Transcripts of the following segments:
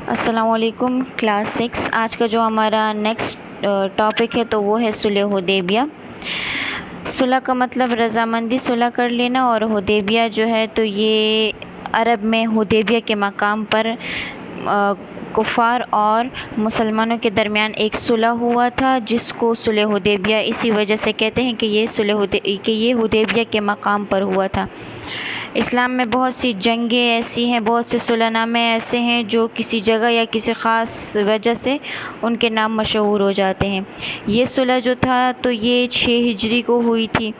السلام علیکم کلاس 6۔ آج کا جو ہمارا نیکسٹ ٹاپک ہے تو وہ ہے صلح حدیبیہ۔ صلح کا مطلب رضامندی صلح کر لینا، اور حدیبیہ جو ہے تو یہ عرب میں حدیبیہ کے مقام پر کفار اور مسلمانوں کے درمیان ایک صلح ہوا تھا، جس کو صلح حدیبیہ اسی وجہ سے کہتے ہیں کہ یہ حدیبیہ کے مقام پر ہوا تھا۔ اسلام میں بہت سی جنگیں ایسی ہیں، بہت سے صلح نامے ایسے ہیں جو کسی جگہ یا کسی خاص وجہ سے ان کے نام مشہور ہو جاتے ہیں۔ یہ صلح جو تھا تو یہ 6 ہجری کو ہوئی تھی،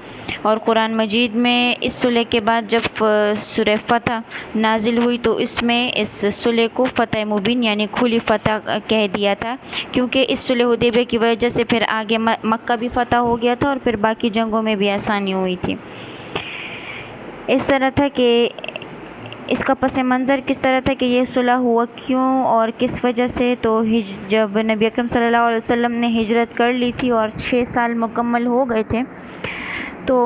اور قرآن مجید میں اس صلح کے بعد جب سورہ فتح نازل ہوئی تو اس میں اس صلح کو فتح مبین یعنی کھلی فتح کہہ دیا تھا، کیونکہ اس صلح حدیبیہ کی وجہ سے پھر آگے مکہ بھی فتح ہو گیا تھا اور پھر باقی جنگوں میں بھی آسانی ہوئی تھی۔ اس طرح تھا کہ اس کا پس منظر کس طرح تھا کہ یہ صلح ہوا کیوں اور کس وجہ سے۔ تو جب نبی اکرم صلی اللہ علیہ وسلم نے ہجرت کر لی تھی اور 6 سال مکمل ہو گئے تھے، تو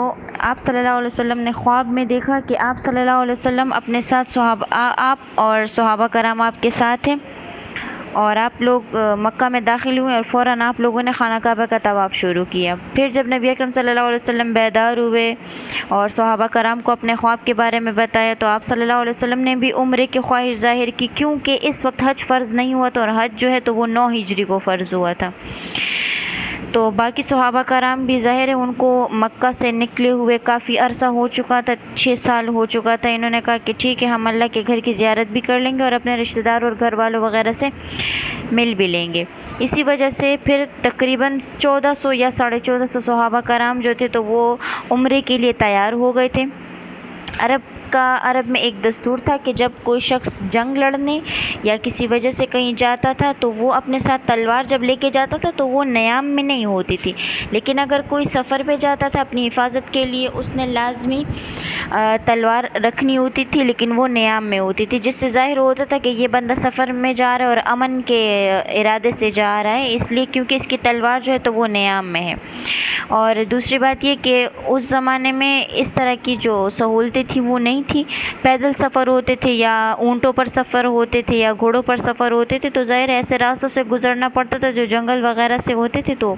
آپ صلی اللہ علیہ وسلم نے خواب میں دیکھا کہ آپ صلی اللہ علیہ وسلم اپنے ساتھ آپ اور صحابہ کرام آپ کے ساتھ ہیں، اور آپ لوگ مکہ میں داخل ہوئے اور فوراً آپ لوگوں نے خانہ کعبہ کا طواف شروع کیا۔ پھر جب نبی اکرم صلی اللہ علیہ وسلم بیدار ہوئے اور صحابہ کرام کو اپنے خواب کے بارے میں بتایا، تو آپ صلی اللہ علیہ وسلم نے بھی عمرے کی خواہش ظاہر کی، کیونکہ اس وقت حج فرض نہیں ہوا تھا، اور حج جو ہے تو وہ 9 ہجری کو فرض ہوا تھا۔ تو باقی صحابہ کرام بھی ظاہر ہے ان کو مکہ سے نکلے ہوئے کافی عرصہ ہو چکا تھا، 6 سال ہو چکا تھا۔ انہوں نے کہا کہ ٹھیک ہے، ہم اللہ کے گھر کی زیارت بھی کر لیں گے اور اپنے رشتہ دار اور گھر والوں وغیرہ سے مل بھی لیں گے۔ اسی وجہ سے پھر تقریباً 1400 یا 1450 صحابہ کرام جو تھے تو وہ عمرے کے لیے تیار ہو گئے تھے۔ عرب میں ایک دستور تھا کہ جب کوئی شخص جنگ لڑنے یا کسی وجہ سے کہیں جاتا تھا تو وہ اپنے ساتھ تلوار جب لے کے جاتا تھا تو وہ نیام میں نہیں ہوتی تھی، لیکن اگر کوئی سفر پہ جاتا تھا اپنی حفاظت کے لیے اس نے لازمی تلوار رکھنی ہوتی تھی، لیکن وہ نیام میں ہوتی تھی، جس سے ظاہر ہوتا تھا کہ یہ بندہ سفر میں جا رہا ہے اور امن کے ارادے سے جا رہا ہے، اس لیے کیونکہ اس کی تلوار جو ہے تو وہ نیام میں ہے۔ اور دوسری بات یہ کہ اس زمانے میں اس طرح کی جو سہولتیں تھیں وہ نہیں تھی، پیدل سفر ہوتے تھے یا اونٹوں پر سفر ہوتے تھے یا گھوڑوں پر سفر ہوتے تھے، تو ظاہر ایسے راستوں سے گزرنا پڑتا تھا جو جنگل وغیرہ سے ہوتے تھے، تو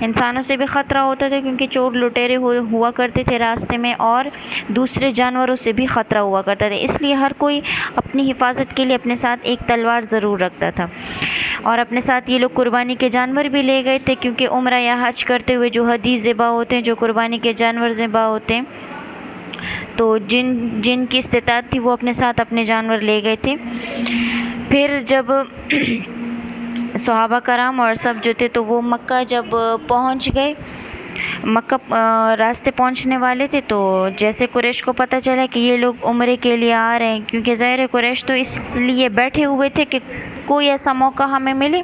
انسانوں سے بھی خطرہ ہوتا تھا کیونکہ چور لٹیرے ہوا کرتے تھے راستے میں، اور دوسرے جانوروں سے بھی خطرہ ہوا کرتا تھا، اس لیے ہر کوئی اپنی حفاظت کے لیے اپنے ساتھ ایک تلوار ضرور رکھتا تھا۔ اور اپنے ساتھ یہ لوگ قربانی کے جانور بھی لے گئے تھے، کیونکہ عمرہ یا حج کرتے ہوئے جو ہدی ذبح ہوتے ہیں، جو قربانی کے جانور ذبح ہوتے ہیں، تو جن کی استطاعت تھی وہ اپنے ساتھ اپنے جانور لے گئے تھے۔ پھر جب صحابہ کرام اور سب جو تھے تو وہ مکہ جب پہنچ گئے، مکہ راستے پہنچنے والے تھے، تو جیسے قریش کو پتہ چلا کہ یہ لوگ عمرے کے لیے آ رہے ہیں، کیونکہ ظاہر قریش تو اس لیے بیٹھے ہوئے تھے کہ کوئی ایسا موقع ہمیں ملے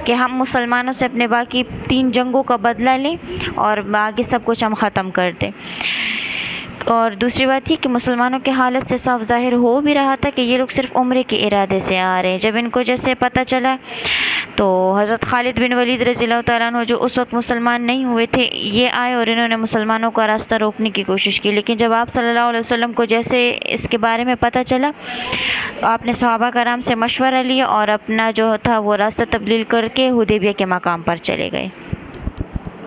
کہ ہم مسلمانوں سے اپنے باقی 3 جنگوں کا بدلہ لیں اور آگے سب کچھ ہم ختم کر دیں۔ اور دوسری بات یہ کہ مسلمانوں کی حالت سے صاف ظاہر ہو بھی رہا تھا کہ یہ لوگ صرف عمرے کے ارادے سے آ رہے ہیں۔ جب ان کو جیسے پتہ چلا تو حضرت خالد بن ولید رضی اللہ تعالیٰ عنہ جو اس وقت مسلمان نہیں ہوئے تھے، یہ آئے اور انہوں نے مسلمانوں کا راستہ روکنے کی کوشش کی، لیکن جب آپ صلی اللہ علیہ وسلم کو جیسے اس کے بارے میں پتہ چلا، آپ نے صحابہ کرام سے مشورہ لیا اور اپنا جو تھا وہ راستہ تبدیل کر کے حدیبیہ کے مقام پر چلے گئے۔